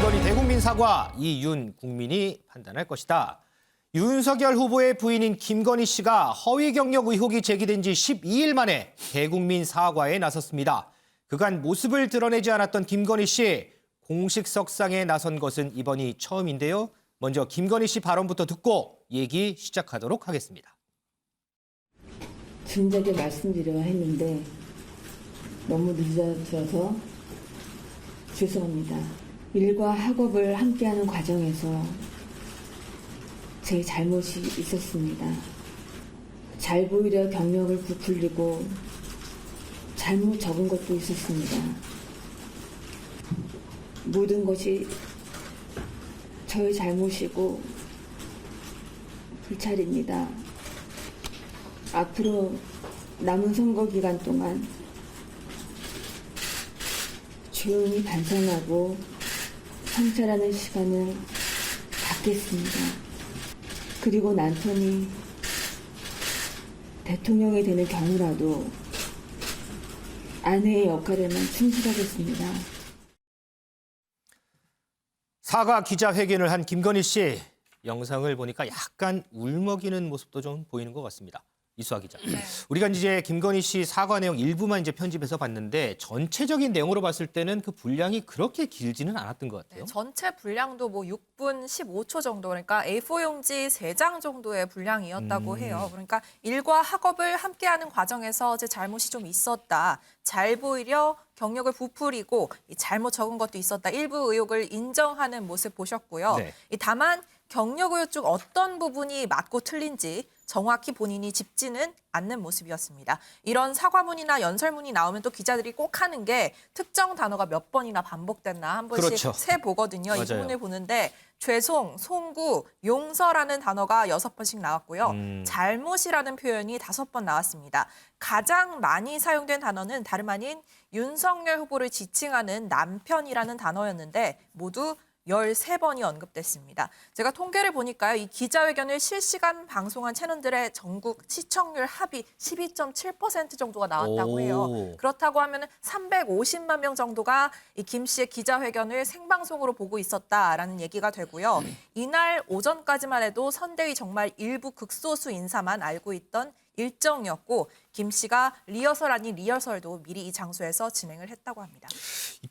김건희 대국민 사과, 이윤 국민이 판단할 것이다. 윤석열 후보의 부인인 김건희 씨가 허위 경력 의혹이 제기된 지 12일 만에 대국민 사과에 나섰습니다. 그간 모습을 드러내지 않았던 김건희 씨, 공식 석상에 나선 것은 이번이 처음인데요. 먼저 김건희 씨 발언부터 듣고 얘기 시작하도록 하겠습니다. 진작에 말씀드려야 했는데 너무 늦어져서 죄송합니다. 일과 학업을 함께하는 과정에서 제 잘못이 있었습니다. 잘 보이려 경력을 부풀리고 잘못 적은 것도 있었습니다. 모든 것이 저의 잘못이고 불찰입니다. 앞으로 남은 선거 기간 동안 조용히 반성하고 성찰하는 시간을 갖겠습니다. 그리고 남편이 대통령이 되는 경우라도 아내의 역할에만 충실하겠습니다. 사과 기자회견을 한 김건희 씨, 영상을 보니까 약간 울먹이는 모습도 좀 보이는 것 같습니다. 이수아 기자. 우리가 이제 김건희 씨 사과 내용 일부만 이제 편집해서 봤는데 전체적인 내용으로 봤을 때는 그 분량이 그렇게 길지는 않았던 것 같아요. 네, 전체 분량도 뭐 6분 15초 정도, 그러니까 A4 용지 3장 정도의 분량이었다고 해요. 그러니까 일과 학업을 함께하는 과정에서 제 잘못이 좀 있었다. 잘 보이려 경력을 부풀리고 잘못 적은 것도 있었다. 일부 의혹을 인정하는 모습 보셨고요. 네. 다만 경력 의혹 중 어떤 부분이 맞고 틀린지 정확히 본인이 짚지는 않는 모습이었습니다. 이런 사과문이나 연설문이 나오면 또 기자들이 꼭 하는 게 특정 단어가 몇 번이나 반복됐나 한 번씩 그렇죠. 세보거든요. 맞아요. 이 부분을 보는데 죄송, 송구, 용서라는 단어가 6번씩 나왔고요. 잘못이라는 표현이 5번 나왔습니다. 가장 많이 사용된 단어는 다름 아닌 윤석열 후보를 지칭하는 남편이라는 단어였는데 모두 13번이 언급됐습니다. 제가 통계를 보니까요. 이 기자회견을 실시간 방송한 채널들의 전국 시청률 합이 12.7% 정도가 나왔다고 해요. 그렇다고 하면 350만 명 정도가 이 김 씨의 기자회견을 생방송으로 보고 있었다라는 얘기가 되고요. 이날 오전까지만 해도 선대위 정말 일부 극소수 인사만 알고 있던 일정이었고 김 씨가 리허설 아닌 리허설도 미리 이 장소에서 진행을 했다고 합니다.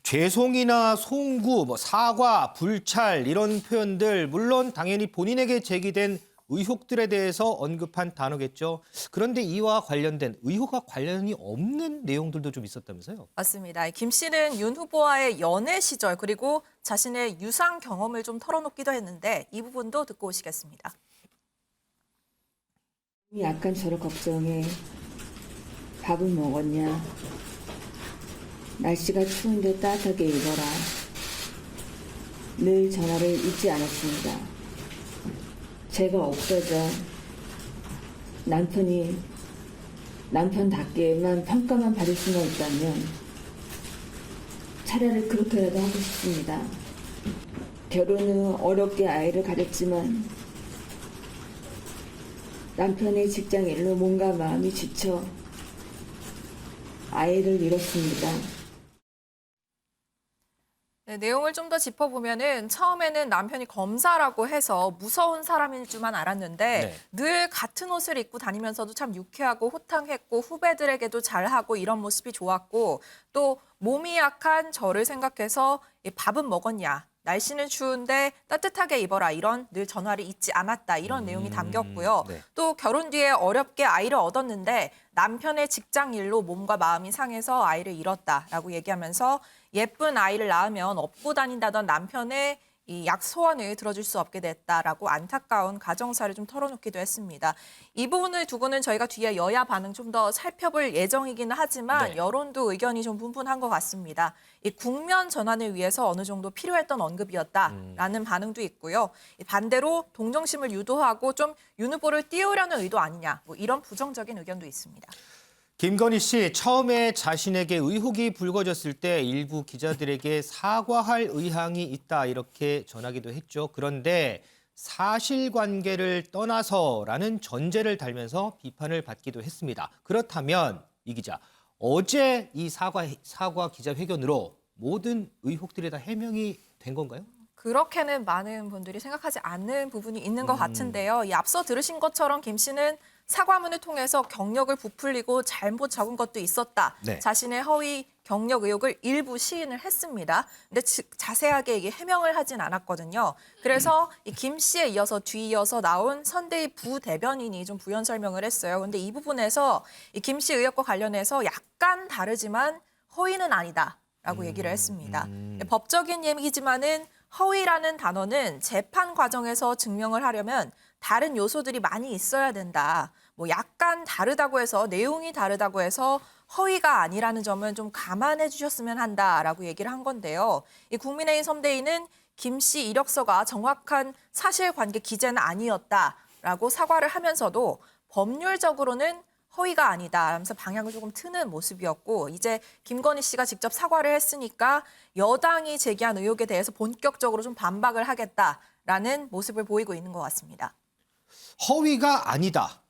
죄송이나 송구, 사과, 불찰 이런 표현들 물론 당연히 본인에게 제기된 의혹들에 대해서 언급한 단어겠죠. 그런데 이와 관련된 의혹과 관련이 없는 내용들도 좀 있었다면서요? 맞습니다. 김 씨는 윤 후보와의 연애 시절 그리고 자신의 유상 경험을 좀 털어놓기도 했는데 이 부분도 듣고 오시겠습니다. 약간 저를 걱정해. 밥은 먹었냐? 날씨가 추운데 따뜻하게 입어라. 늘 전화를 잊지 않았습니다. 제가 없어져 남편답게만 평가만 받을 수만 있다면 차라리 그렇게라도 하고 싶습니다. 결혼 후 어렵게 아이를 가졌지만 남편의 직장 일로 몸과 마음이 지쳐 아이를 잃었습니다. 네, 내용을 좀 더 짚어보면은 처음에는 남편이 검사라고 해서 무서운 사람인 줄만 알았는데 늘 같은 옷을 입고 다니면서도 참 유쾌하고 호탕했고 후배들에게도 잘하고 이런 모습이 좋았고 또 몸이 약한 저를 생각해서 밥은 먹었냐? 날씨는 추운데 따뜻하게 입어라 이런 늘 전화를 잊지 않았다 이런 내용이 담겼고요. 네. 또 결혼 뒤에 어렵게 아이를 얻었는데 남편의 직장 일로 몸과 마음이 상해서 아이를 잃었다라고 얘기하면서 예쁜 아이를 낳으면 업고 다닌다던 남편의 이 약소원을 들어줄 수 없게 됐다라고 안타까운 가정사를 좀 털어놓기도 했습니다. 이 부분을 두고는 저희가 뒤에 여야 반응 좀 더 살펴볼 예정이기는 하지만 여론도 의견이 좀 분분한 것 같습니다. 이 국면 전환을 위해서 어느 정도 필요했던 언급이었다라는 반응도 있고요. 반대로 동정심을 유도하고 좀 윤 후보를 띄우려는 의도 아니냐 뭐 이런 부정적인 의견도 있습니다. 김건희 씨 처음에 자신에게 의혹이 불거졌을 때 일부 기자들에게 사과할 의향이 있다 이렇게 전하기도 했죠. 그런데 사실관계를 떠나서라는 전제를 달면서 비판을 받기도 했습니다. 그렇다면 이 기자, 어제 이 사과 기자회견으로 모든 의혹들이 다 해명이 된 건가요? 그렇게는 많은 분들이 생각하지 않는 부분이 있는 것 같은데요. 이 앞서 들으신 것처럼 김 씨는 사과문을 통해서 경력을 부풀리고 잘못 적은 것도 있었다. 네. 자신의 허위 경력 의혹을 일부 시인을 했습니다. 근데 자세하게 이게 해명을 하진 않았거든요. 그래서 이 김 씨에 이어서 뒤이어서 나온 선대위 부대변인이 좀 부연 설명을 했어요. 근데 이 부분에서 이 김 씨 의혹과 관련해서 약간 다르지만 허위는 아니다라고 얘기를 했습니다. 법적인 얘기지만은 허위라는 단어는 재판 과정에서 증명을 하려면 다른 요소들이 많이 있어야 된다. 뭐 약간 다르다고 해서 내용이 다르다고 해서 허위가 아니라는 점은 좀 감안해 주셨으면 한다라고 얘기를 한 건데요. 이 국민의힘 선대위는 김 씨 이력서가 정확한 사실관계 기재는 아니었다라고 사과를 하면서도 법률적으로는 허위가 아니다 하면서 방향을 조금 트는 모습이었고 이제 김건희 씨가 직접 사과를 했으니까 여당이 제기한 의혹에 대해서 본격적으로 좀 반박을 하겠다라는 모습을 보이고 있는 것 같습니다. 허위가 아니다.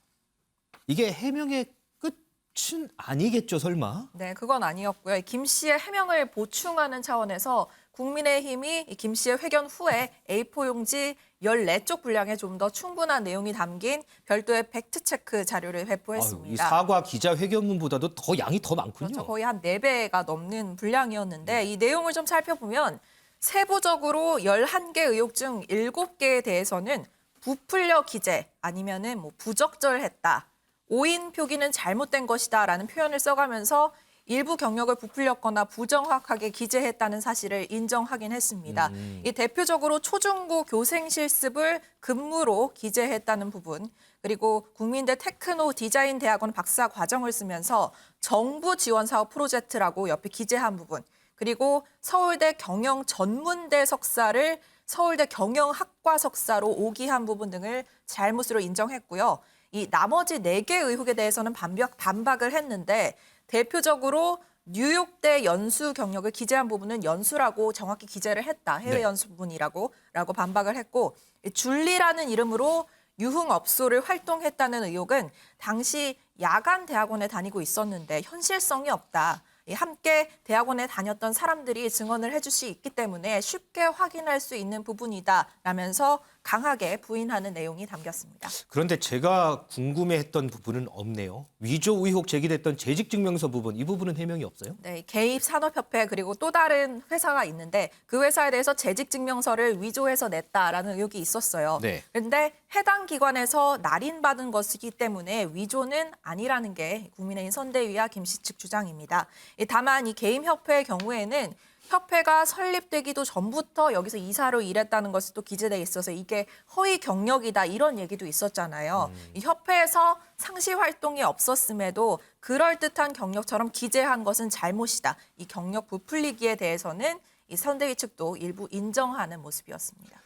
이게 해명의 끝은 아니겠죠, 설마? 네, 그건 아니었고요. 김 씨의 해명을 보충하는 차원에서 국민의힘이 김 씨의 회견 후에 A4 용지 14쪽 분량에 좀 더 충분한 내용이 담긴 별도의 팩트체크 자료를 회부했습니다. 이 사과 기자회견문보다도 더 양이 더 많군요. 그렇죠. 거의 한 4배가 넘는 분량이었는데 이 내용을 좀 살펴보면 세부적으로 11개 의혹 중 7개에 대해서는 부풀려 기재 아니면은 뭐 부적절했다. 오인 표기는 잘못된 것이다라는 표현을 써가면서 일부 경력을 부풀렸거나 부정확하게 기재했다는 사실을 인정하긴 했습니다. 이 대표적으로 초중고 교생 실습을 근무로 기재했다는 부분, 그리고 국민대 테크노 디자인 대학원 박사 과정을 쓰면서 정부 지원 사업 프로젝트라고 옆에 기재한 부분, 그리고 서울대 경영 전문대 석사를 서울대 경영학과 석사로 오기한 부분 등을 잘못으로 인정했고요. 이 나머지 4개 의혹에 대해서는 반박을 했는데 대표적으로 뉴욕대 연수 경력을 기재한 부분은 연수라고 정확히 기재를 했다. 해외 연수 부분이라고 반박을 했고 줄리라는 이름으로 유흥업소를 활동했다는 의혹은 당시 야간 대학원에 다니고 있었는데 현실성이 없다. 함께 대학원에 다녔던 사람들이 증언을 해줄 수 있기 때문에 쉽게 확인할 수 있는 부분이다라면서 강하게 부인하는 내용이 담겼습니다. 그런데 제가 궁금해했던 부분은 없네요. 위조 의혹 제기됐던 재직증명서 부분, 이 부분은 해명이 없어요? 네, 개입산업협회 그리고 또 다른 회사가 있는데 그 회사에 대해서 재직증명서를 위조해서 냈다라는 의혹이 있었어요. 네. 그런데 해당 기관에서 날인받은 것이기 때문에 위조는 아니라는 게 국민의힘 선대위와 김 씨 측 주장입니다. 다만 이 개임협회의 경우에는 협회가 설립되기도 전부터 여기서 이사로 일했다는 것이 또 기재돼 있어서 이게 허위 경력이다 이런 얘기도 있었잖아요. 이 협회에서 상시 활동이 없었음에도 그럴듯한 경력처럼 기재한 것은 잘못이다. 이 경력 부풀리기에 대해서는 이 선대위 측도 일부 인정하는 모습이었습니다.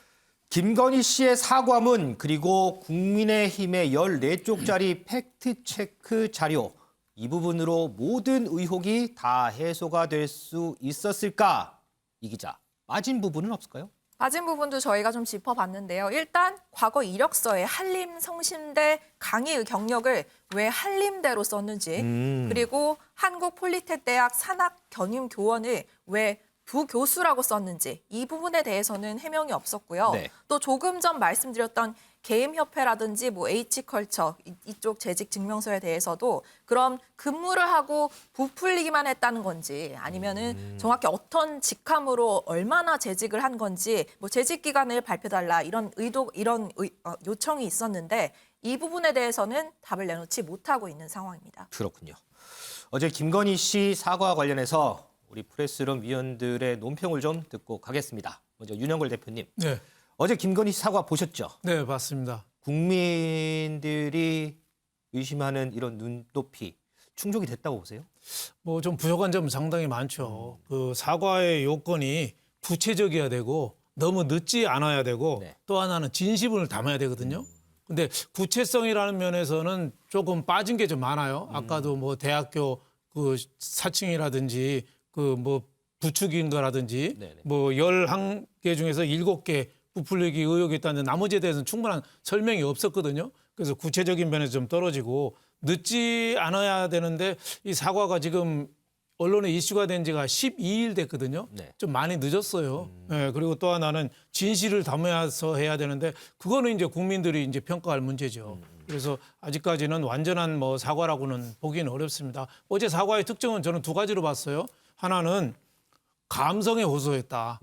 김건희 씨의 사과문 그리고 국민의힘의 14쪽짜리 팩트체크 자료 이 부분으로 모든 의혹이 다 해소가 될 수 있었을까? 이 기자, 빠진 부분은 없을까요? 빠진 부분도 저희가 좀 짚어봤는데요. 일단 과거 이력서에 한림성심대 강의 경력을 왜 한림대로 썼는지 그리고 한국폴리텍대학 산학견임교원을 왜 부교수라고 썼는지 이 부분에 대해서는 해명이 없었고요. 네. 또 조금 전 말씀드렸던 개임협회라든지 뭐 H컬처 이쪽 재직 증명서에 대해서도 그럼 근무를 하고 부풀리기만 했다는 건지 아니면은 정확히 어떤 직함으로 얼마나 재직을 한 건지 뭐 재직 기간을 발표달라 이런 요청이 있었는데 이 부분에 대해서는 답을 내놓지 못하고 있는 상황입니다. 그렇군요. 어제 김건희 씨 사과와 관련해서 우리 프레스룸 위원들의 논평을 좀 듣고 가겠습니다. 먼저 윤영걸 대표님. 네. 어제 김건희 씨 사과 보셨죠? 네, 봤습니다. 국민들이 의심하는 이런 눈높이 충족이 됐다고 보세요? 뭐 좀 부족한 점은 상당히 많죠. 그 사과의 요건이 구체적이어야 되고 너무 늦지 않아야 되고 네. 또 하나는 진심을 담아야 되거든요. 근데 구체성이라는 면에서는 조금 빠진 게 좀 많아요. 아까도 뭐 대학교 그 사칭이라든지 그 뭐 부추긴 거라든지 네네. 뭐 11개 중에서 7개 부풀리기 의혹이 있다는데 나머지에 대해서는 충분한 설명이 없었거든요. 그래서 구체적인 면에서 좀 떨어지고 늦지 않아야 되는데 이 사과가 지금 언론에 이슈가 된 지가 12일 됐거든요. 네. 좀 많이 늦었어요. 네, 그리고 또 하나는 진실을 담아서 해야 되는데 그거는 이제 국민들이 이제 평가할 문제죠. 그래서 아직까지는 완전한 뭐 사과라고는 보기는 어렵습니다. 어제 사과의 특징은 저는 두 가지로 봤어요. 하나는 감성에 호소했다.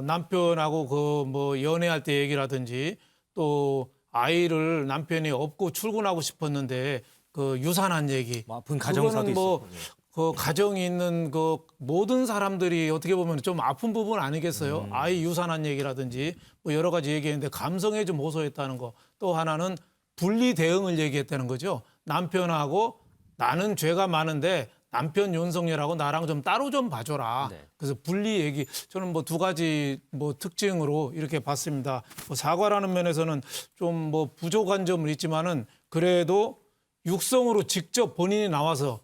남편하고 그 뭐 연애할 때 얘기라든지 또 아이를 남편이 업고 출근하고 싶었는데 그 유산한 얘기. 뭐 아픈 가정사도 그거는 뭐 있었고. 그 가정이 있는 그 모든 사람들이 어떻게 보면 좀 아픈 부분 아니겠어요? 아이 유산한 얘기라든지 뭐 여러 가지 얘기했는데 감성에 좀 호소했다는 거. 또 하나는 분리 대응을 얘기했다는 거죠. 남편하고 나는 죄가 많은데 남편 윤석열하고 나랑 좀 따로 좀 봐줘라. 네. 그래서 분리 얘기 저는 뭐 두 가지 뭐 특징으로 이렇게 봤습니다. 뭐 사과라는 면에서는 좀 뭐 부족한 점은 있지만은 그래도 육성으로 직접 본인이 나와서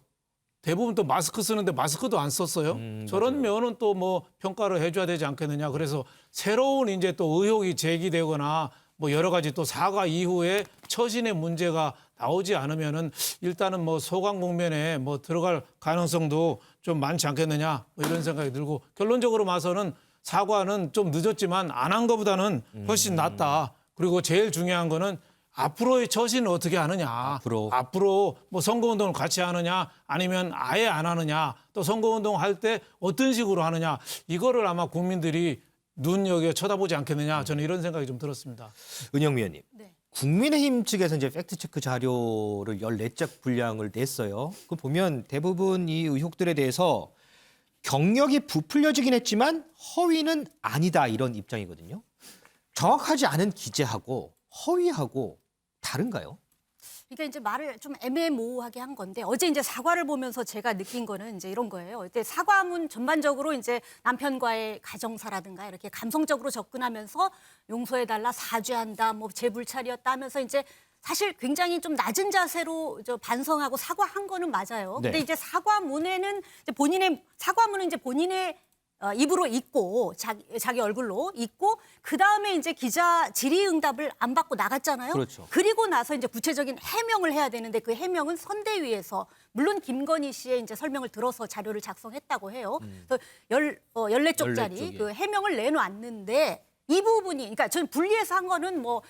대부분 또 마스크 쓰는데 마스크도 안 썼어요. 저런 면은 또 뭐 평가를 해줘야 되지 않겠느냐. 그래서 새로운 이제 또 의혹이 제기되거나 뭐 여러 가지 또 사과 이후에 처신의 문제가 나오지 않으면은 일단은 뭐 소강 국면에 뭐 들어갈 가능성도 좀 많지 않겠느냐 뭐 이런 생각이 들고 결론적으로 봐서는 사과는 좀 늦었지만 안 한 것보다는 훨씬 낫다. 그리고 제일 중요한 거는 앞으로의 처신을 어떻게 하느냐. 앞으로 뭐 선거운동을 같이 하느냐 아니면 아예 안 하느냐 또 선거운동 할 때 어떤 식으로 하느냐 이거를 아마 국민들이 눈여겨 쳐다보지 않겠느냐 저는 이런 생각이 좀 들었습니다. 은영미 의원님. 네. 국민의힘 측에서 이제 팩트체크 자료를 14짝 분량을 냈어요. 그 보면 대부분 이 의혹들에 대해서 경력이 부풀려지긴 했지만 허위는 아니다 이런 입장이거든요. 정확하지 않은 기재하고 허위하고 다른가요? 그러니까 이제 말을 좀 애매모호하게 한 건데 어제 이제 사과를 보면서 제가 느낀 거는 이제 이런 거예요. 이제 사과문 전반적으로 이제 남편과의 가정사라든가 이렇게 감성적으로 접근하면서 용서해달라, 사죄한다, 뭐 제 불찰이었다 하면서 이제 사실 굉장히 좀 낮은 자세로 반성하고 사과한 거는 맞아요. 네. 근데 이제 사과문에는 이제 본인의 사과문은 이제 본인의 입으로 읽고 자기 얼굴로 읽고 그 다음에 이제 기자 질의응답을 안 받고 나갔잖아요. 그렇죠. 그리고 나서 이제 구체적인 해명을 해야 되는데 그 해명은 선대위에서 물론 김건희 씨의 이제 설명을 들어서 자료를 작성했다고 해요. 그래서 14쪽짜리 14쪽이. 그 해명을 내놓았는데 이 부분이 그러니까 저는 분리해서 한 거는 뭐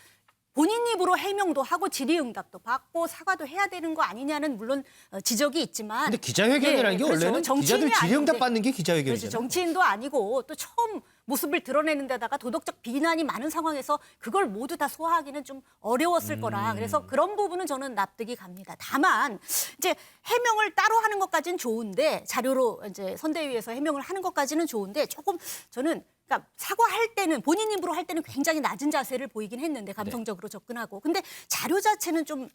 본인 입으로 해명도 하고 질의응답도 받고 사과도 해야 되는 거 아니냐는 물론 지적이 있지만 근데 기자회견이라는 게 그렇죠. 원래는 정치인이 기자들 질의응답 아닌데. 받는 게 그렇죠. 기자회견이잖아요. 정치인도 아니고 또 처음 모습을 드러내는 데다가 도덕적 비난이 많은 상황에서 그걸 모두 다 소화하기는 좀 어려웠을 거라. 그래서 그런 부분은 저는 납득이 갑니다. 다만 이제 해명을 따로 하는 것까지는 좋은데 자료로 이제 선대위에서 해명을 하는 것까지는 좋은데 조금 저는 그러니까 사과할 때는 본인 입으로 할 때는 굉장히 낮은 자세를 보이긴 했는데 감성적으로 접근하고 근데 자료 자체는 좀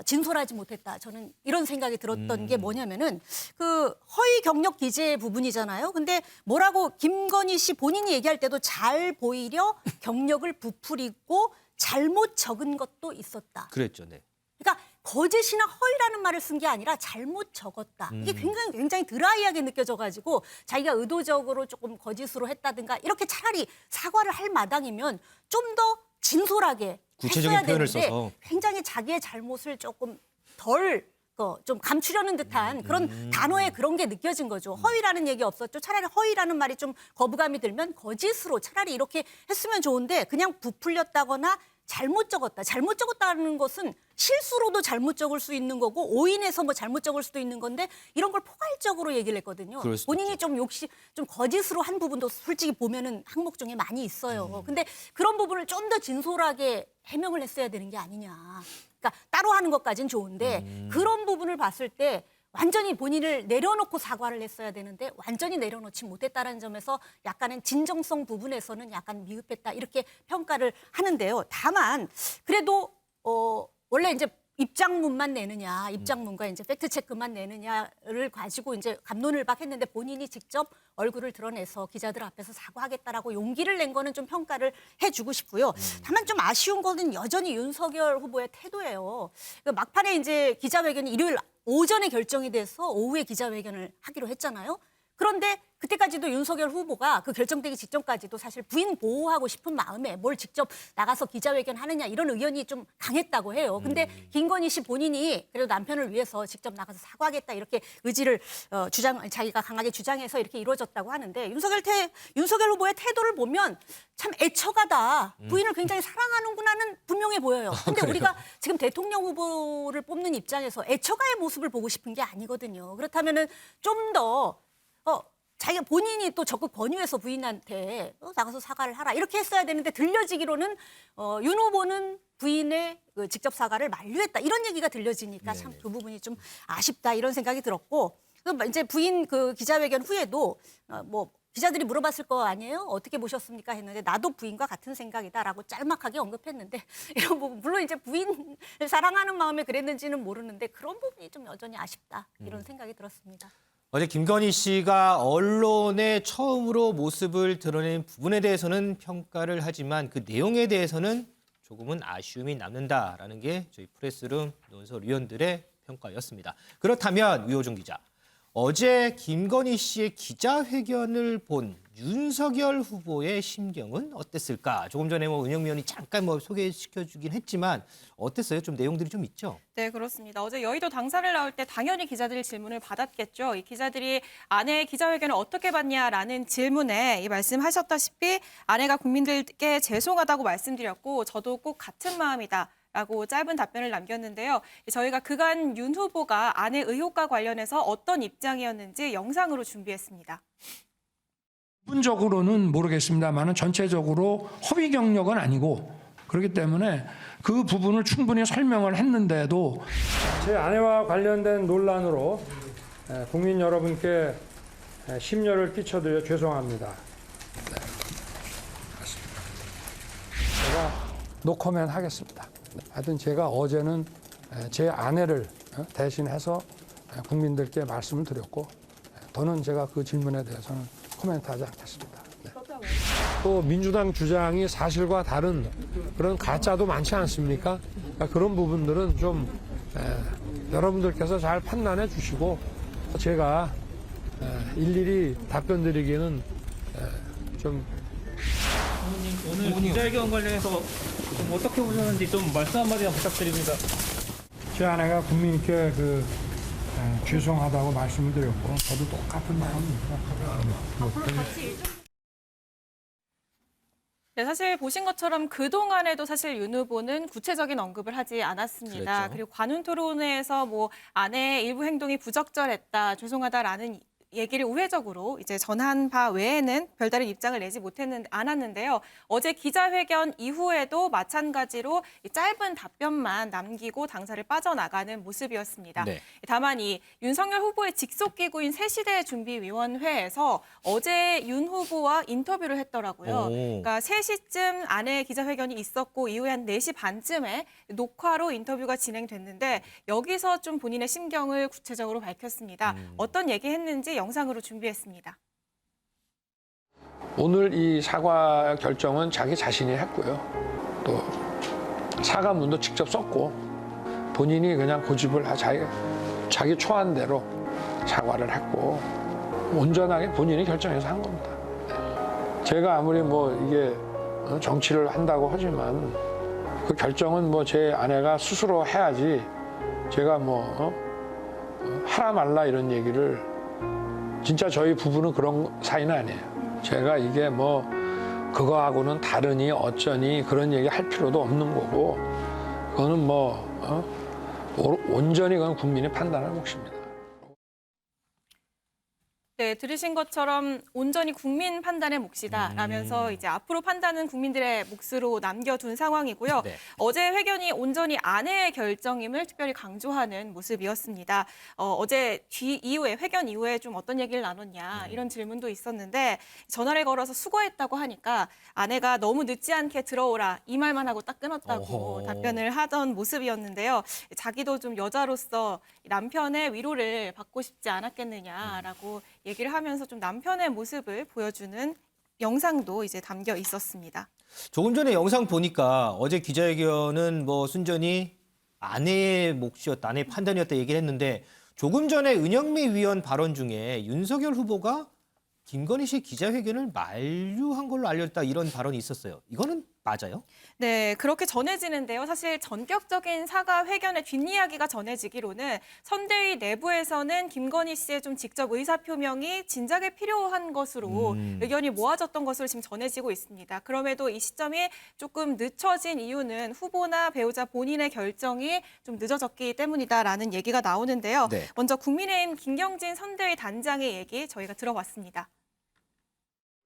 진솔하지 못했다. 저는 이런 생각이 들었던 게 뭐냐면은 그 허위 경력 기재 부분이잖아요. 근데 뭐라고 김건희 씨 본인이 얘기할 때도 잘 보이려 경력을 부풀리고 잘못 적은 것도 있었다. 그랬죠. 네. 그러니까 거짓이나 허위라는 말을 쓴 게 아니라 잘못 적었다. 이게 굉장히 드라이하게 느껴져가지고 자기가 의도적으로 조금 거짓으로 했다든가 이렇게 차라리 사과를 할 마당이면 좀 더 진솔하게 구체적인 했어야 표현을 되는데 써서. 굉장히 자기의 잘못을 조금 덜 좀 감추려는 듯한 그런 단어에 그런 게 느껴진 거죠. 허위라는 얘기 없었죠. 차라리 허위라는 말이 좀 거부감이 들면 거짓으로 차라리 이렇게 했으면 좋은데 그냥 부풀렸다거나 잘못 적었다. 잘못 적었다는 것은 실수로도 잘못 적을 수 있는 거고 오인해서 뭐 잘못 적을 수도 있는 건데 이런 걸 포괄적으로 얘기를 했거든요. 그럴 수도 본인이 있죠. 좀 거짓으로 한 부분도 솔직히 보면은 항목 중에 많이 있어요. 근데 그런 부분을 좀 더 진솔하게 해명을 했어야 되는 게 아니냐. 그러니까 따로 하는 것까지는 좋은데 그런 부분을 봤을 때 완전히 본인을 내려놓고 사과를 했어야 되는데 완전히 내려놓지 못했다는 점에서 약간은 진정성 부분에서는 약간 미흡했다 이렇게 평가를 하는데요. 다만 그래도 원래 이제 입장문만 내느냐, 입장문과 이제 팩트 체크만 내느냐를 가지고 이제 갑론을박했는데 본인이 직접 얼굴을 드러내서 기자들 앞에서 사과하겠다라고 용기를 낸 거는 좀 평가를 해주고 싶고요. 다만 좀 아쉬운 거는 여전히 윤석열 후보의 태도예요. 그 막판에 이제 기자회견이 일요일 오전에 결정이 돼서 오후에 기자회견을 하기로 했잖아요. 그런데 그때까지도 윤석열 후보가 그 결정되기 직전까지도 사실 부인 보호하고 싶은 마음에 뭘 직접 나가서 기자회견 하느냐 이런 의견이 좀 강했다고 해요. 근데 김건희 씨 본인이 그래도 남편을 위해서 직접 나가서 사과하겠다 이렇게 의지를 자기가 강하게 주장해서 이렇게 이루어졌다고 하는데 윤석열 후보의 태도를 보면 참 애처가다. 부인을 굉장히 사랑하는구나는 분명해 보여요. 근데 우리가 지금 대통령 후보를 뽑는 입장에서 애처가의 모습을 보고 싶은 게 아니거든요. 그렇다면은 좀 더 자기가 본인이 또 적극 권유해서 부인한테 나가서 사과를 하라 이렇게 했어야 되는데 들려지기로는 윤 후보는 부인의 그 직접 사과를 만류했다 이런 얘기가 들려지니까 참 그 부분이 좀 아쉽다 이런 생각이 들었고 이제 부인 그 기자회견 후에도 뭐 기자들이 물어봤을 거 아니에요? 어떻게 보셨습니까? 했는데 나도 부인과 같은 생각이다라고 짤막하게 언급했는데 이런 부분 물론 이제 부인을 사랑하는 마음에 그랬는지는 모르는데 그런 부분이 좀 여전히 아쉽다 이런 생각이 들었습니다. 어제 김건희 씨가 언론에 처음으로 모습을 드러낸 부분에 대해서는 평가를 하지만 그 내용에 대해서는 조금은 아쉬움이 남는다라는 게 저희 프레스룸 논설위원들의 평가였습니다. 그렇다면 위호중 기자, 어제 김건희 씨의 기자회견을 본 윤석열 후보의 심경은 어땠을까? 조금 전에 은영 위원이 잠깐 소개시켜주긴 했지만 어땠어요? 좀 내용들이 좀 있죠? 네, 그렇습니다. 어제 여의도 당사를 나올 때 당연히 기자들이 질문을 받았겠죠. 이 기자들이 아내의 기자회견을 어떻게 봤냐라는 질문에 말씀하셨다시피 아내가 국민들께 죄송하다고 말씀드렸고 저도 꼭 같은 마음이다. 라고 짧은 답변을 남겼는데요. 저희가 그간 윤 후보가 아내 의혹과 관련해서 어떤 입장이었는지 영상으로 준비했습니다. 부분적으로는 모르겠습니다만 전체적으로 허위 경력은 아니고 그렇기 때문에 그 부분을 충분히 설명을 했는데도 제 아내와 관련된 논란으로 국민 여러분께 심려를 끼쳐드려 죄송합니다. 제가 노코멘 하겠습니다. 하여튼 제가 어제는 제 아내를 대신해서 국민들께 말씀을 드렸고 더는 제가 그 질문에 대해서는 코멘트하지 않겠습니다. 네. 또 민주당 주장이 사실과 다른 그런 가짜도 많지 않습니까? 그러니까 그런 부분들은 좀 여러분들께서 잘 판단해 주시고 제가 일일이 답변 드리기는 좀 오늘 기자회견 관련해서 좀 어떻게 보셨는지 좀 말씀 한마디만 부탁드립니다. 제 아내가 국민께 죄송하다고 말씀을 드렸고 저도 똑같은 마음입니다. 네, 사실 보신 것처럼 그동안에도 사실 윤 후보는 구체적인 언급을 하지 않았습니다. 그랬죠. 그리고 관훈 토론회에서 뭐 아내의 일부 행동이 부적절했다, 죄송하다라는 얘기를 우회적으로 이제 전한 바 외에는 별다른 입장을 내지 않았는데요. 어제 기자회견 이후에도 마찬가지로 이 짧은 답변만 남기고 당사를 빠져나가는 모습이었습니다. 네. 다만 이 윤석열 후보의 직속 기구인 새시대 준비위원회에서 어제 윤 후보와 인터뷰를 했더라고요. 오. 그러니까 3시쯤 아내의 기자회견이 있었고 이후에 한 4시 반쯤에 녹화로 인터뷰가 진행됐는데 여기서 좀 본인의 심경을 구체적으로 밝혔습니다. 어떤 얘기했는지 영상으로 준비했습니다. 오늘 이 사과 결정은 자기 자신이 했고요. 또 사과문도 직접 썼고 본인이 그냥 고집을 자기 초안대로 사과를 했고 온전하게 본인이 결정해서 한 겁니다. 제가 아무리 뭐 이게 정치를 한다고 하지만 그 결정은 뭐 제 아내가 스스로 해야지 제가 뭐 하라 말라 이런 얘기를 진짜 저희 부부는 그런 사이는 아니에요. 제가 이게 뭐 그거하고는 다르니 어쩌니 그런 얘기 할 필요도 없는 거고 그거는 뭐 온전히 그건 국민이 판단할 몫입니다. 네, 들으신 것처럼 온전히 국민 판단의 몫이다 라면서 이제 앞으로 판단은 국민들의 몫으로 남겨둔 상황이고요. 네. 어제 회견이 온전히 아내의 결정임을 특별히 강조하는 모습이었습니다. 어제 회견 이후에 좀 어떤 얘기를 나눴냐 이런 질문도 있었는데 전화를 걸어서 수고했다고 하니까 아내가 너무 늦지 않게 들어오라 이 말만 하고 딱 끊었다고 어허. 답변을 하던 모습이었는데요. 자기도 좀 여자로서 남편의 위로를 받고 싶지 않았겠느냐라고 얘기를 하면서 좀 남편의 모습을 보여주는 영상도 이제 담겨 있었습니다. 조금 전에 영상 보니까 어제 기자회견은 뭐 순전히 아내의 몫이었다, 아내의 판단이었다 얘기를 했는데 조금 전에 은영미 위원 발언 중에 윤석열 후보가 김건희 씨 기자회견을 만류한 걸로 알렸다 이런 발언이 있었어요. 이거는 맞아요? 네, 그렇게 전해지는데요. 사실 전격적인 사과 회견의 뒷이야기가 전해지기로는 선대위 내부에서는 김건희 씨의 좀 직접 의사표명이 진작에 필요한 것으로 의견이 모아졌던 것으로 지금 전해지고 있습니다. 그럼에도 이 시점이 조금 늦춰진 이유는 후보나 배우자 본인의 결정이 좀 늦어졌기 때문이다라는 얘기가 나오는데요. 네. 먼저 국민의힘 김경진 선대위 단장의 얘기 저희가 들어봤습니다.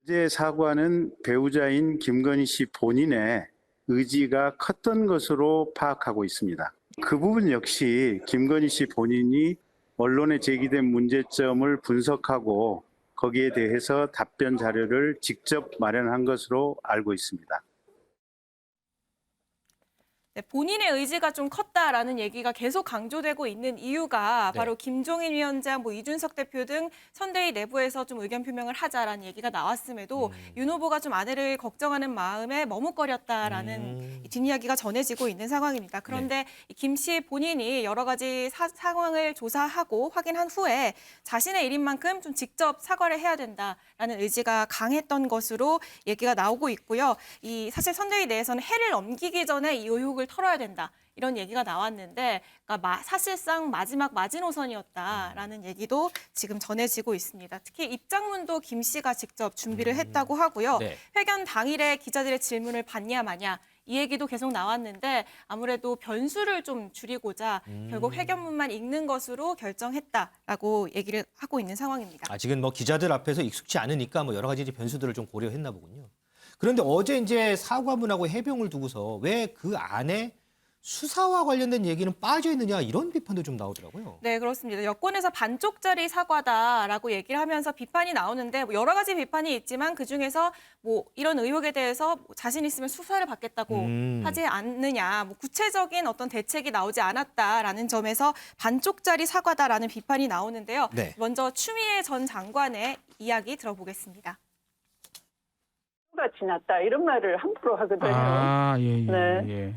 어제 사과는 배우자인 김건희 씨 본인의 의지가 컸던 것으로 파악하고 있습니다. 그 부분 역시 김건희 씨 본인이 언론에 제기된 문제점을 분석하고 거기에 대해서 답변 자료를 직접 마련한 것으로 알고 있습니다. 네, 본인의 의지가 좀 컸다라는 얘기가 계속 강조되고 있는 이유가 바로 김종인 위원장, 이준석 대표 등 선대위 내부에서 좀 의견 표명을 하자라는 얘기가 나왔음에도 윤 후보가 좀 아내를 걱정하는 마음에 머뭇거렸다라는 뒷이야기가 전해지고 있는 상황입니다. 그런데 김 씨 본인이 여러 가지 상황을 조사하고 확인한 후에 자신의 일인 만큼 좀 직접 사과를 해야 된다라는 의지가 강했던 것으로 얘기가 나오고 있고요. 사실 선대위 내에서는 해를 넘기기 전에 이 의혹을 털어야 된다. 이런 얘기가 나왔는데 그러니까 사실상 마지막 마지노선이었다라는 얘기도 지금 전해지고 있습니다. 특히 입장문도 김 씨가 직접 준비를 했다고 하고요. 네. 회견 당일에 기자들의 질문을 받냐 마냐 이 얘기도 계속 나왔는데 아무래도 변수를 좀 줄이고자 결국 회견문만 읽는 것으로 결정했다라고 얘기를 하고 있는 상황입니다. 아직은 기자들 앞에서 익숙치 않으니까 여러 가지 이제 변수들을 좀 고려했나 보군요. 그런데 어제 이제 사과문하고 해명을 두고서 왜 그 안에 수사와 관련된 얘기는 빠져 있느냐 이런 비판도 좀 나오더라고요. 네, 그렇습니다. 여권에서 반쪽짜리 사과다라고 얘기를 하면서 비판이 나오는데 여러 가지 비판이 있지만 그중에서 이런 의혹에 대해서 자신 있으면 수사를 받겠다고 하지 않느냐, 구체적인 어떤 대책이 나오지 않았다라는 점에서 반쪽짜리 사과다라는 비판이 나오는데요. 네. 먼저 추미애 전 장관의 이야기 들어보겠습니다. 가 지났다 이런 말을 함부로 하거든요. 예.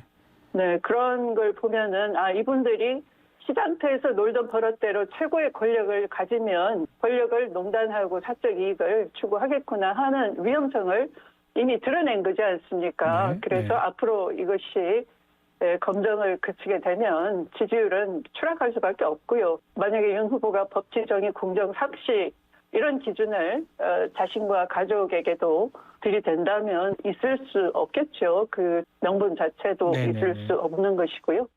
네, 그런 걸 보면은 이분들이 시장터에서 놀던 버릇대로 최고의 권력을 가지면 권력을 농단하고 사적 이익을 추구하겠구나 하는 위험성을 이미 드러낸 거지 않습니까? 그래서 앞으로 이것이 검증을 거치게 되면 지지율은 추락할 수밖에 없고요. 만약에 윤 후보가 법치, 정의, 공정, 삭시 이런 기준을 자신과 가족에게도 들이댄다면 있을 수 없겠죠. 그 명분 자체도 있을 수 없는 것이고요.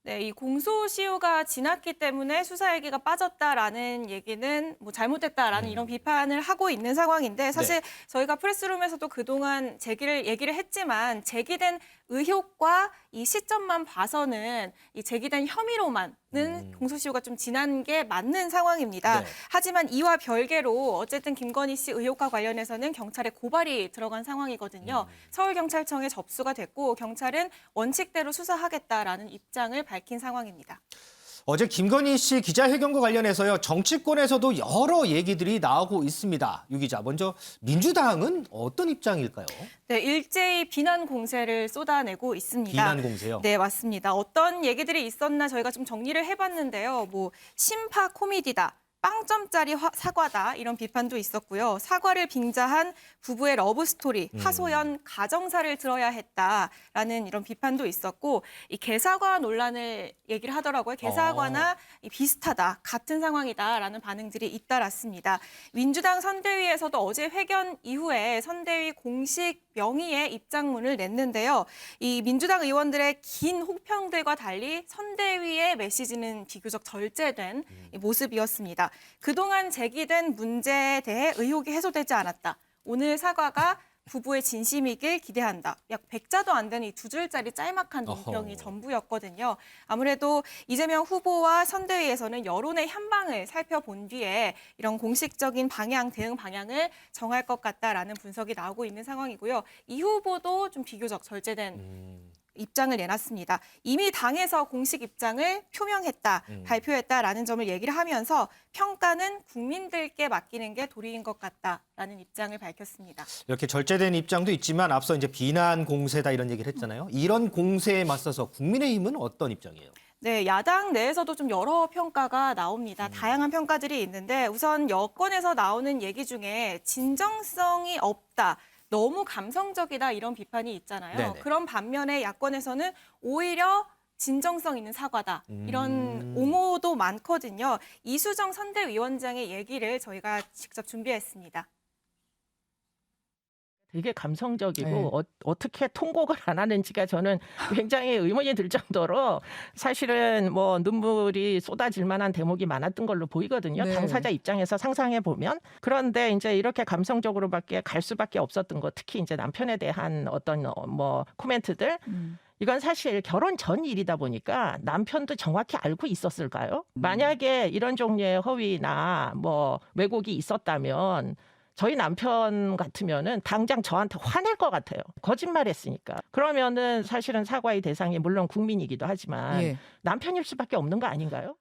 네, 이 공소시효가 지났기 때문에 수사 얘기가 빠졌다라는 얘기는 잘못됐다라는 이런 비판을 하고 있는 상황인데 사실 저희가 프레스룸에서도 그동안 얘기를 했지만 제기된 의혹과 이 시점만 봐서는 이 제기된 혐의로만은 공소시효가 좀 지난 게 맞는 상황입니다. 네. 하지만 이와 별개로 어쨌든 김건희 씨 의혹과 관련해서는 경찰에 고발이 들어간 상황이거든요. 서울경찰청에 접수가 됐고 경찰은 원칙대로 수사하겠다라는 입장을 밝힌 상황입니다. 어제 김건희 씨 기자회견과 관련해서요. 정치권에서도 여러 얘기들이 나오고 있습니다. 유 기자, 먼저 민주당은 어떤 입장일까요? 네, 일제히 비난 공세를 쏟아내고 있습니다. 비난 공세요? 네, 맞습니다. 어떤 얘기들이 있었나 저희가 좀 정리를 해봤는데요. 심파 코미디다. 빵점짜리 사과다 이런 비판도 있었고요. 사과를 빙자한 부부의 러브스토리, 하소연, 가정사를 들어야 했다라는 이런 비판도 있었고 이 개사과 논란을 얘기를 하더라고요. 개사과나 비슷하다, 같은 상황이다라는 반응들이 잇따랐습니다. 민주당 선대위에서도 어제 회견 이후에 선대위 공식 명의의 입장문을 냈는데요. 이 민주당 의원들의 긴 혹평들과 달리 선대위의 메시지는 비교적 절제된 모습이었습니다. 그동안 제기된 문제에 대해 의혹이 해소되지 않았다. 오늘 사과가 부부의 진심이길 기대한다. 약 100자도 안 되는 이 2줄짜리 짤막한 논평이 전부였거든요. 아무래도 이재명 후보와 선대위에서는 여론의 현방을 살펴본 뒤에 이런 공식적인 대응 방향을 정할 것 같다라는 분석이 나오고 있는 상황이고요. 이 후보도 좀 비교적 절제된 입장을 내놨습니다. 이미 당에서 공식 입장을 표명했다, 발표했다라는 점을 얘기를 하면서 평가는 국민들께 맡기는 게 도리인 것 같다라는 입장을 밝혔습니다. 이렇게 절제된 입장도 있지만 앞서 이제 비난 공세다 이런 얘기를 했잖아요. 이런 공세에 맞서서 국민의힘은 어떤 입장이에요? 네, 야당 내에서도 좀 여러 평가가 나옵니다. 다양한 평가들이 있는데 우선 여권에서 나오는 얘기 중에 진정성이 없다. 너무 감성적이다 이런 비판이 있잖아요. 네네. 그런 반면에 야권에서는 오히려 진정성 있는 사과다. 이런 옹호도 많거든요. 이수정 선대위원장의 얘기를 저희가 직접 준비했습니다. 되게 감성적이고 어떻게 통곡을 안 하는지가 저는 굉장히 의문이 들 정도로 사실은 뭐 눈물이 쏟아질 만한 대목이 많았던 걸로 보이거든요. 당사자 입장에서 상상해 보면. 그런데 이제 이렇게 감성적으로밖에 갈 수밖에 없었던 거, 특히 이제 남편에 대한 어떤 뭐 코멘트들. 이건 사실 결혼 전 일이다 보니까 남편도 정확히 알고 있었을까요? 만약에 이런 종류의 허위나 뭐 왜곡이 있었다면 저희 남편 같으면은 당장 저한테 화낼 것 같아요. 거짓말했으니까. 그러면은 사실은 사과의 대상이 물론 국민이기도 하지만 남편일 수밖에 없는 거 아닌가요?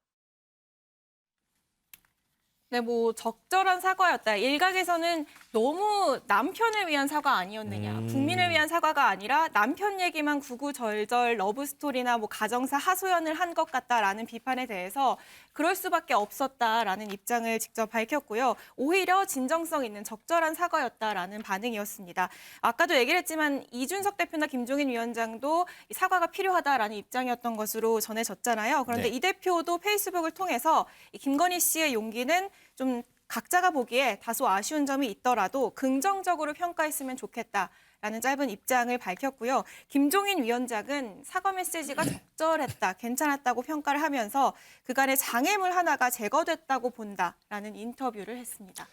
네, 뭐 적절한 사과였다. 일각에서는 너무 남편을 위한 사과 아니었느냐. 국민을 위한 사과가 아니라 남편 얘기만 구구절절 러브스토리나 뭐 가정사 하소연을 한 것 같다라는 비판에 대해서 그럴 수밖에 없었다라는 입장을 직접 밝혔고요. 오히려 진정성 있는 적절한 사과였다라는 반응이었습니다. 아까도 얘기를 했지만 이준석 대표나 김종인 위원장도 사과가 필요하다라는 입장이었던 것으로 전해졌잖아요. 그런데 이 대표도 페이스북을 통해서 김건희 씨의 용기는 좀 각자가 보기에 다소 아쉬운 점이 있더라도 긍정적으로 평가했으면 좋겠다라는 짧은 입장을 밝혔고요. 김종인 위원장은 사과 메시지가 적절했다, 괜찮았다고 평가를 하면서 그간의 장애물 하나가 제거됐다고 본다라는 인터뷰를 했습니다.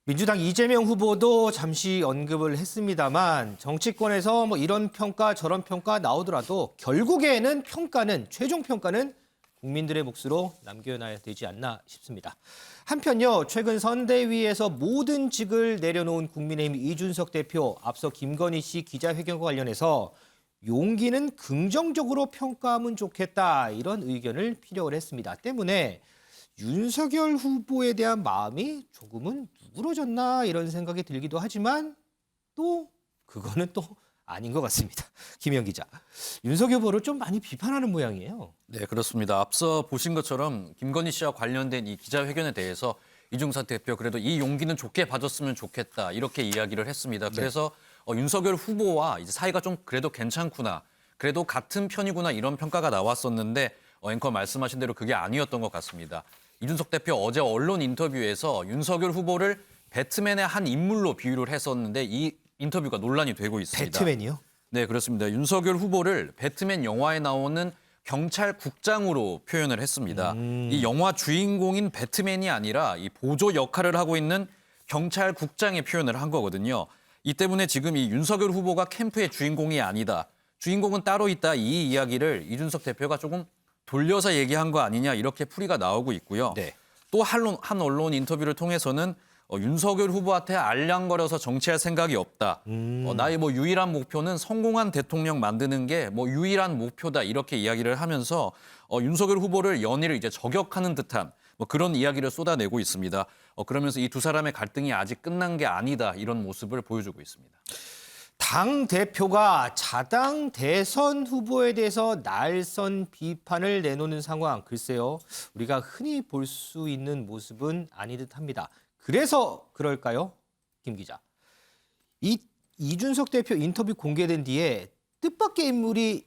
민주당 이재명 후보도 잠시 언급을 했습니다만 정치권에서 뭐 이런 평가 저런 평가 나오더라도 결국에는 최종 평가는 국민들의 몫으로 남겨놔야 되지 않나 싶습니다. 한편요, 최근 선대위에서 모든 직을 내려놓은 국민의힘 이준석 대표, 앞서 김건희 씨 기자회견과 관련해서 용기는 긍정적으로 평가하면 좋겠다, 이런 의견을 피력을 했습니다. 때문에 윤석열 후보에 대한 마음이 조금은 누그러졌나 이런 생각이 들기도 하지만 또 그거는 또 아닌 것 같습니다. 김현 기자, 윤석 후보를 좀 많이 비판하는 모양이에요. 네, 그렇습니다. 앞서 보신 것처럼 김건희 씨와 관련된 이 기자회견에 대해서 이준석 대표 그래도 이 용기는 좋게 봐줬으면 좋겠다 이렇게 이야기를 했습니다. 그래서 윤석열 후보와 이제 사이가 좀 그래도 괜찮구나, 그래도 같은 편이구나 이런 평가가 나왔었는데 앵커 말씀하신 대로 그게 아니었던 것 같습니다. 이준석 대표 어제 언론 인터뷰에서 윤석열 후보를 배트맨의 한 인물로 비유를 했었는데 이 인터뷰가 논란이 되고 있습니다. 배트맨이요? 네, 그렇습니다. 윤석열 후보를 배트맨 영화에 나오는 경찰국장으로 표현을 했습니다. 이 영화 주인공인 배트맨이 아니라 이 보조 역할을 하고 있는 경찰국장의 표현을 한 거거든요. 이 때문에 지금 이 윤석열 후보가 캠프의 주인공이 아니다, 주인공은 따로 있다, 이 이야기를 이준석 대표가 조금 돌려서 얘기한 거 아니냐 이렇게 풀이가 나오고 있고요. 또 한 언론 인터뷰를 통해서는 윤석열 후보한테 알량거려서 정치할 생각이 없다. 나의 뭐 유일한 목표는 성공한 대통령 만드는 게 뭐 유일한 목표다 이렇게 이야기를 하면서 윤석열 후보를 연일을 이제 저격하는 듯한 뭐 그런 이야기를 쏟아내고 있습니다. 그러면서 이 두 사람의 갈등이 아직 끝난 게 아니다 이런 모습을 보여주고 있습니다. 당 대표가 자당 대선 후보에 대해서 날선 비판을 내놓는 상황, 글쎄요, 우리가 흔히 볼 수 있는 모습은 아니 듯합니다. 그래서 그럴까요, 김 기자? 이준석 대표 인터뷰 공개된 뒤에 뜻밖의 인물이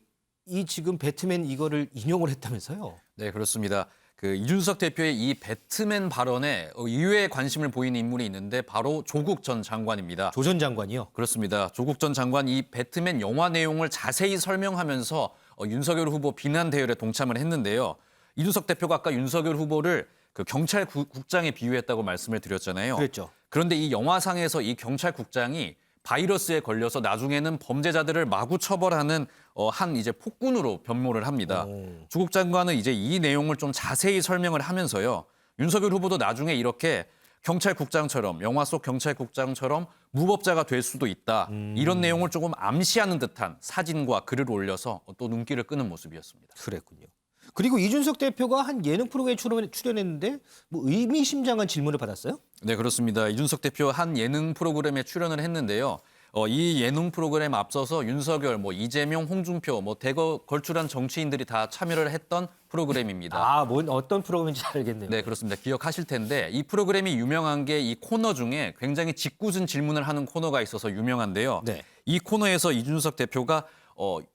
이 지금 배트맨 이거를 인용을 했다면서요? 네, 그렇습니다. 그 이준석 대표의 이 배트맨 발언에 의외의 관심을 보이는 인물이 있는데 바로 조국 전 장관입니다. 조 전 장관이요? 그렇습니다. 조국 전 장관 이 배트맨 영화 내용을 자세히 설명하면서 윤석열 후보 비난 대열에 동참을 했는데요. 이준석 대표가 아까 윤석열 후보를 그 경찰국장에 비유했다고 말씀을 드렸잖아요. 그랬죠. 그런데 이 영화상에서 이 경찰국장이 바이러스에 걸려서 나중에는 범죄자들을 마구 처벌하는 한 이제 폭군으로 변모를 합니다. 조국 장관은 이제 이 내용을 좀 자세히 설명을 하면서요. 윤석열 후보도 나중에 이렇게 경찰국장처럼, 영화 속 경찰국장처럼 무법자가 될 수도 있다. 이런 내용을 조금 암시하는 듯한 사진과 글을 올려서 또 눈길을 끄는 모습이었습니다. 그랬군요. 그리고 이준석 대표가 한 예능 프로그램에 출연했는데 뭐 의미심장한 질문을 받았어요? 네, 그렇습니다. 이준석 대표 한 예능 프로그램에 출연을 했는데요. 이 예능 프로그램 앞서서 윤석열, 뭐 이재명, 홍준표, 뭐 대거 걸출한 정치인들이 다 참여를 했던 프로그램입니다. 아, 어떤 프로그램인지 알겠네요. 네, 그렇습니다. 기억하실 텐데 이 프로그램이 유명한 게 이 코너 중에 굉장히 짓궂은 질문을 하는 코너가 있어서 유명한데요. 네. 이 코너에서 이준석 대표가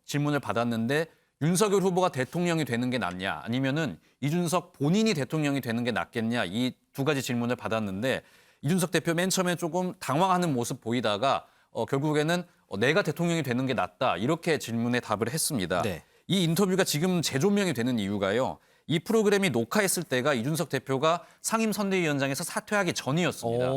질문을 받았는데 윤석열 후보가 대통령이 되는 게 낫냐 아니면은 이준석 본인이 대통령이 되는 게 낫겠냐 이 두 가지 질문을 받았는데 이준석 대표 맨 처음에 조금 당황하는 모습 보이다가 결국에는 내가 대통령이 되는 게 낫다 이렇게 질문에 답을 했습니다. 네. 이 인터뷰가 지금 재조명이 되는 이유가요. 이 프로그램이 녹화했을 때가 이준석 대표가 상임선대위원장에서 사퇴하기 전이었습니다.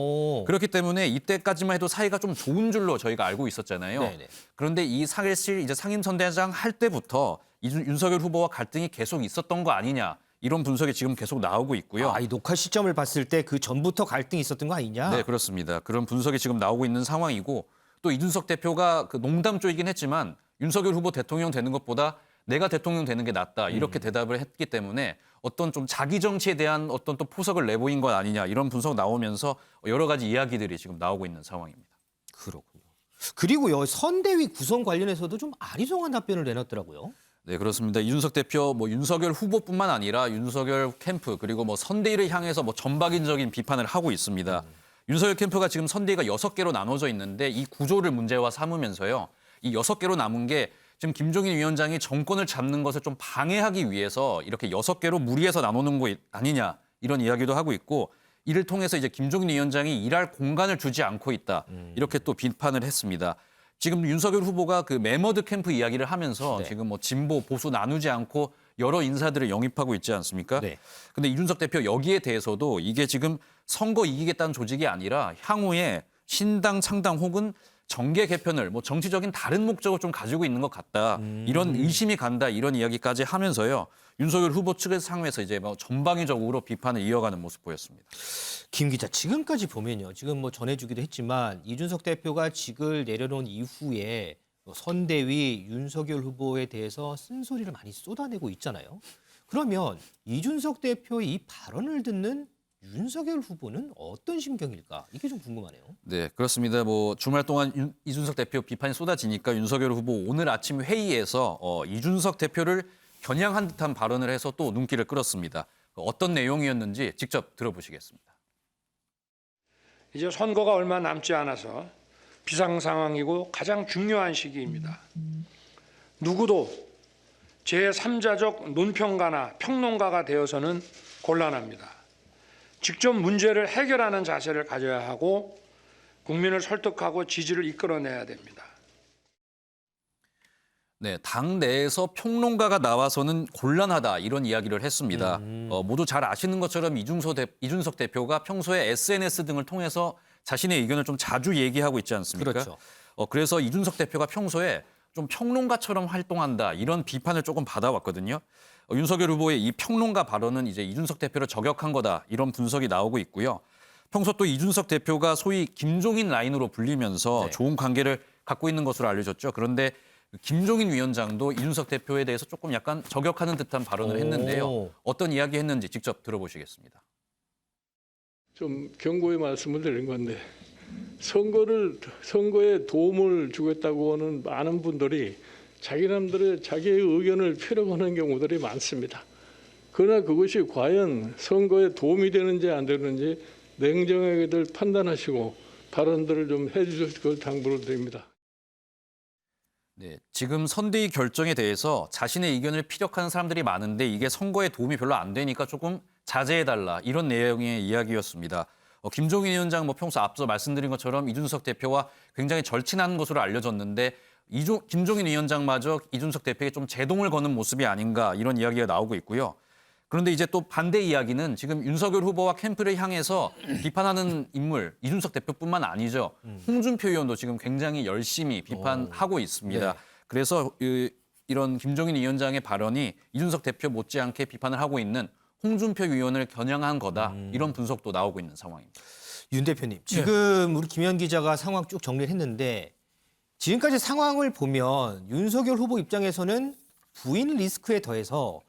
그렇기 때문에 이때까지만 해도 사이가 좀 좋은 줄로 저희가 알고 있었잖아요. 네네. 그런데 이 사실 이제 상임선대위원장 할 때부터 윤석열 후보와 갈등이 계속 있었던 거 아니냐 이런 분석이 지금 계속 나오고 있고요. 아, 이 녹화 시점을 봤을 때 그 전부터 갈등이 있었던 거 아니냐? 네, 그렇습니다. 그런 분석이 지금 나오고 있는 상황이고 또 이준석 대표가 그 농담조이긴 했지만 윤석열 후보 대통령 되는 것보다 내가 대통령 되는 게 낫다 이렇게 대답을 했기 때문에 어떤 좀 자기 정치에 대한 어떤 또 포석을 내보인 것 아니냐 이런 분석 나오면서 여러 가지 이야기들이 지금 나오고 있는 상황입니다. 그렇군요. 그리고요, 선대위 구성 관련해서도 좀 아리송한 답변을 내놨더라고요. 네, 그렇습니다. 이준석 대표 뭐 윤석열 후보뿐만 아니라 윤석열 캠프 그리고 뭐 선대위를 향해서 뭐 전방위적인 비판을 하고 있습니다. 윤석열 캠프가 지금 선대위가 6개로 나눠져 있는데 이 구조를 문제화 삼으면서요. 이 6개로 남은 게 지금 김종인 위원장이 정권을 잡는 것을 좀 방해하기 위해서 이렇게 6개로 무리해서 나누는 거 아니냐 이런 이야기도 하고 있고 이를 통해서 이제 김종인 위원장이 일할 공간을 주지 않고 있다 이렇게 또 비판을 했습니다. 지금 윤석열 후보가 그 매머드 캠프 이야기를 하면서 네. 지금 뭐 진보 보수 나누지 않고 여러 인사들을 영입하고 있지 않습니까? 네. 근데 이준석 대표 여기에 대해서도 이게 지금 선거 이기겠다는 조직이 아니라 향후에 신당 창당 혹은 정계 개편을 뭐 정치적인 다른 목적을 좀 가지고 있는 것 같다. 이런 의심이 간다. 이런 이야기까지 하면서요. 윤석열 후보 측의 상황에서 이제 뭐 전방위적으로 비판을 이어가는 모습 보였습니다. 김 기자, 지금까지 보면요. 지금 뭐 전해주기도 했지만 이준석 대표가 직을 내려놓은 이후에 선대위 윤석열 후보에 대해서 쓴소리를 많이 쏟아내고 있잖아요. 그러면 이준석 대표의 이 발언을 듣는 윤석열 후보는 어떤 심경일까? 이게 좀 궁금하네요. 네, 그렇습니다. 뭐 주말 동안 이준석 대표 비판이 쏟아지니까 윤석열 후보 오늘 아침 회의에서 이준석 대표를 겨냥한 듯한 발언을 해서 또 눈길을 끌었습니다. 어떤 내용이었는지 직접 들어보시겠습니다. 이제 선거가 얼마 남지 않아서 비상 상황이고 가장 중요한 시기입니다. 누구도 제3자적 논평가나 평론가가 되어서는 곤란합니다. 직접 문제를 해결하는 자세를 가져야 하고 국민을 설득하고 지지를 이끌어내야 됩니다. 네, 당 내에서 평론가가 나와서는 곤란하다 이런 이야기를 했습니다. 모두 잘 아시는 것처럼 이준석 대표가 평소에 SNS 등을 통해서 자신의 의견을 좀 자주 얘기하고 있지 않습니까? 그렇죠. 그래서 이준석 대표가 평소에 좀 평론가처럼 활동한다 이런 비판을 조금 받아왔거든요. 윤석열 후보의 이 평론가 발언은 이제 이준석 대표를 저격한 거다 이런 분석이 나오고 있고요. 평소 또 이준석 대표가 소위 김종인 라인으로 불리면서 네. 좋은 관계를 갖고 있는 것으로 알려졌죠. 그런데 김종인 위원장도 이준석 대표에 대해서 조금 약간 저격하는 듯한 발언을 했는데요. 어떤 이야기 했는지 직접 들어보시겠습니다. 좀 경고의 말씀을 드린 건데 선거에 도움을 주겠다고 하는 많은 분들이 자기의 의견을 표력하는 경우들이 많습니다. 그러나 그것이 과연 선거에 도움이 되는지 안 되는지 냉정하게들 판단하시고 발언들을 좀 해주실 걸 당부를 드립니다. 네, 지금 선대위 결정에 대해서 자신의 의견을 피력하는 사람들이 많은데 이게 선거에 도움이 별로 안 되니까 조금 자제해달라 이런 내용의 이야기였습니다. 김종인 위원장 뭐 평소 앞서 말씀드린 것처럼 이준석 대표와 굉장히 절친한 것으로 알려졌는데 김종인 위원장마저 이준석 대표에게 좀 제동을 거는 모습이 아닌가 이런 이야기가 나오고 있고요. 그런데 이제 또 반대 이야기는 지금 윤석열 후보와 캠프를 향해서 비판하는 인물 이준석 대표뿐만 아니죠. 홍준표 의원도 지금 굉장히 열심히 비판하고 있습니다. 네. 그래서 이런 김종인 위원장의 발언이 이준석 대표 못지않게 비판을 하고 있는 홍준표 의원을 겨냥한 거다. 이런 분석도 나오고 있는 상황입니다. 윤 대표님, 지금 우리 김현 기자가 상황 쭉 정리를 했는데 지금까지 상황을 보면 윤석열 후보 입장에서는 부인 리스크에 더해서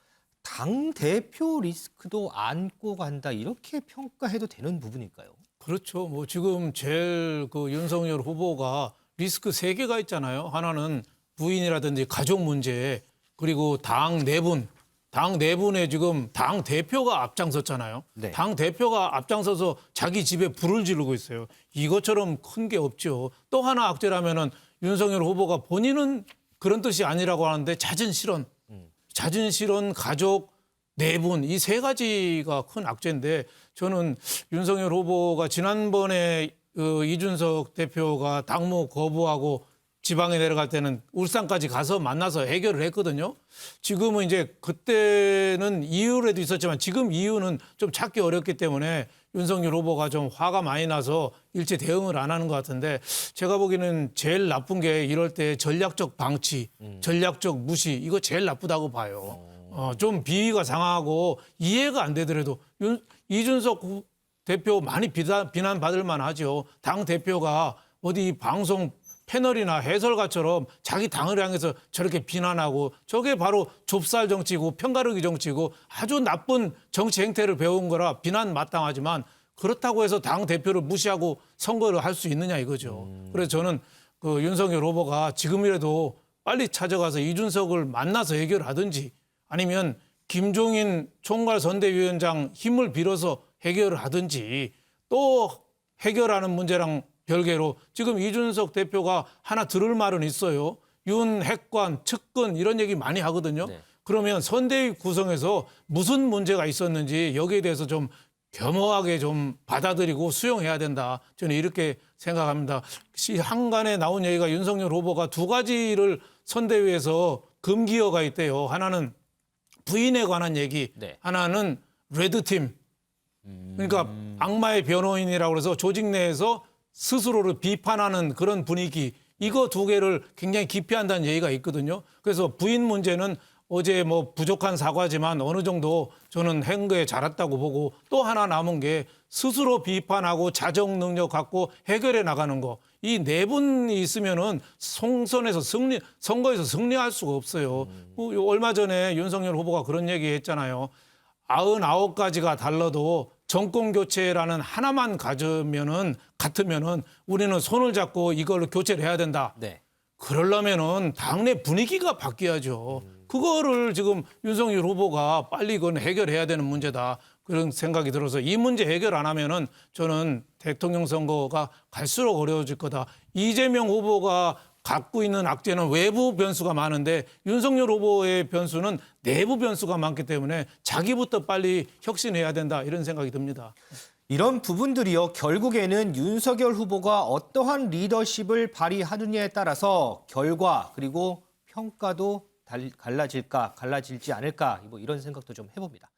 당대표 리스크도 안고 간다 이렇게 평가해도 되는 부분일까요? 그렇죠. 뭐 지금 제일 그 윤석열 후보가 리스크 3개가 있잖아요. 하나는 부인이라든지 가족 문제, 그리고 당 내분. 당 내분에 지금 당 대표가 앞장섰잖아요. 네. 당 대표가 앞장서서 자기 집에 불을 지르고 있어요. 이것처럼 큰 게 없죠. 또 하나 악재라면은 윤석열 후보가 본인은 그런 뜻이 아니라고 하는데 잦은 실언, 가족, 내분 이 3가지가 큰 악재인데 저는 윤석열 후보가 지난번에 이준석 대표가 당무 거부하고 지방에 내려갈 때는 울산까지 가서 만나서 해결을 했거든요. 지금은 이제 그때는 이유라도 있었지만 지금 이유는 좀 찾기 어렵기 때문에 윤석열 후보가 좀 화가 많이 나서 일체 대응을 안 하는 것 같은데 제가 보기에는 제일 나쁜 게 이럴 때 전략적 방치, 전략적 무시 이거 제일 나쁘다고 봐요. 좀 비위가 상하고 이해가 안 되더라도 이준석 대표 많이 비난받을 만하죠. 당 대표가 어디 방송 패널이나 해설가처럼 자기 당을 향해서 저렇게 비난하고 저게 바로 좁쌀 정치고 편가르기 정치고 아주 나쁜 정치 행태를 배운 거라 비난 마땅하지만 그렇다고 해서 당 대표를 무시하고 선거를 할 수 있느냐 이거죠. 그래서 저는 그 윤석열 후보가 지금이라도 빨리 찾아가서 이준석을 만나서 해결하든지 아니면 김종인 총괄선대위원장 힘을 빌어서 해결을 하든지 또 해결하는 문제랑 별개로 지금 이준석 대표가 하나 들을 말은 있어요. 윤핵관, 측근 이런 얘기 많이 하거든요. 네. 그러면 선대위 구성에서 무슨 문제가 있었는지 여기에 대해서 좀 겸허하게 좀 받아들이고 수용해야 된다. 저는 이렇게 생각합니다. 한간에 나온 얘기가 윤석열 후보가 2가지를 선대위에서 금기어가 있대요. 하나는 부인에 관한 얘기, 네. 하나는 레드팀. 그러니까 악마의 변호인이라고 해서 조직 내에서 스스로를 비판하는 그런 분위기 이거 2개를 굉장히 기피한다는 얘기가 있거든요. 그래서 부인 문제는 어제 뭐 부족한 사과지만 어느 정도 저는 한 거에 잘했다고 보고 또 하나 남은 게 스스로 비판하고 자정 능력 갖고 해결해 나가는 거. 이 4분이 있으면은 선거에서 승리할 수가 없어요. 얼마 전에 윤석열 후보가 그런 얘기 했잖아요. 99가지가 달라도 정권 교체라는 하나만 같으면은 우리는 손을 잡고 이걸로 교체를 해야 된다. 네. 그러려면은 당내 분위기가 바뀌어야죠. 그거를 지금 윤석열 후보가 빨리 그건 해결해야 되는 문제다. 그런 생각이 들어서 이 문제 해결 안 하면은 저는 대통령 선거가 갈수록 어려워질 거다. 이재명 후보가 갖고 있는 악재는 외부 변수가 많은데 윤석열 후보의 변수는 내부 변수가 많기 때문에 자기부터 빨리 혁신해야 된다 이런 생각이 듭니다. 이런 부분들이요. 결국에는 윤석열 후보가 어떠한 리더십을 발휘하느냐에 따라서 결과 그리고 평가도 갈라질지 않을까 뭐 이런 생각도 좀 해봅니다.